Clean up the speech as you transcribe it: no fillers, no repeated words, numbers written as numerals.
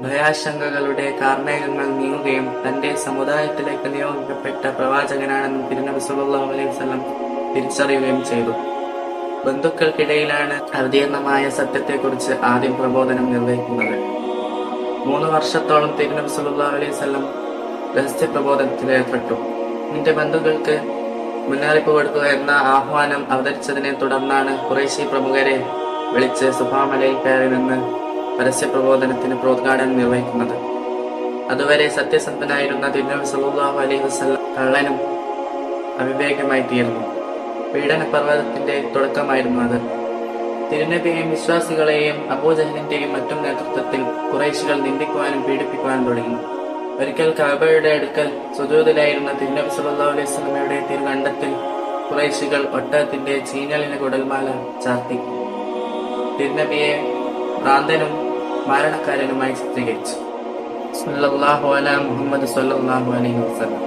ഭയാശങ്കകളുടെ കാർമേഘങ്ങൾ നീങ്ങുകയും തന്റെ സമുദായത്തിലേക്ക് നിയോഗിക്കപ്പെട്ട പ്രവാചകനാണെന്ന് തിരുനബി സല്ലല്ലാഹു അലൈഹി വസല്ലം തിരിച്ചറിയുകയും ചെയ്തു. ബന്ധുക്കൾക്കിടയിലാണ് അവതീർണമായ സത്യത്തെക്കുറിച്ച് ആദ്യം പ്രബോധനം നിർവഹിക്കുന്നത്. 3 വർഷത്തോളം തിരുനബി സല്ലല്ലാഹു അലൈഹി വസല്ലം രഹസ്യ പ്രബോധനത്തിൽ ഏർപ്പെട്ടു. നിന്റെ ബന്ധുക്കൾക്ക് മുന്നറിയിപ്പ് കൊടുക്കുക എന്ന ആഹ്വാനം അവതരിച്ചതിനെ തുടർന്നാണ് ഖുറൈശി പ്രമുഖരെ വിളിച്ച് സുഫാ മലയിൽ കയറി നിന്ന് പരസ്യ പ്രബോധനത്തിന് പ്രോദ്ഘാടനം നിർവഹിക്കുന്നത്. അതുവരെ സത്യസന്ധനായിരുന്ന തിരുനബി സല്ലല്ലാഹു അലൈഹി വസല്ലം കള്ളനും അവിവേകമായി തീർന്നു. പീഡന പർവ്വതത്തിന്റെ തുടക്കമായിരുന്നു അത്. തിരുനബിയെയും വിശ്വാസികളെയും അബൂജഹലിന്റെയും മറ്റും നേതൃത്വത്തിൽ ഖുറൈശികൾ നിന്ദിക്കുവാനും പീഡിപ്പിക്കുവാനും തുടങ്ങി. ഒരിക്കൽ കഅബയുടെ അടുക്കൽ സുജൂദിലായിരുന്ന തിരുനബി സല്ലല്ലാഹു അലൈഹി വസല്ലമയുടെ തിരുകണ്ഠത്തിൽ ഖുറൈശികൾ ഒട്ടകത്തിന്റെ ചീഞ്ഞളിന് കുടൽമാല ചാർത്തി തിരുനബിയെ ഭ്രാന്തനും മാരണക്കാരനുമായി ചിത്രീകരിച്ചു. സല്ലല്ലാഹു അലാ മുഹമ്മദ് സല്ലല്ലാഹു അലൈഹി വസല്ലം.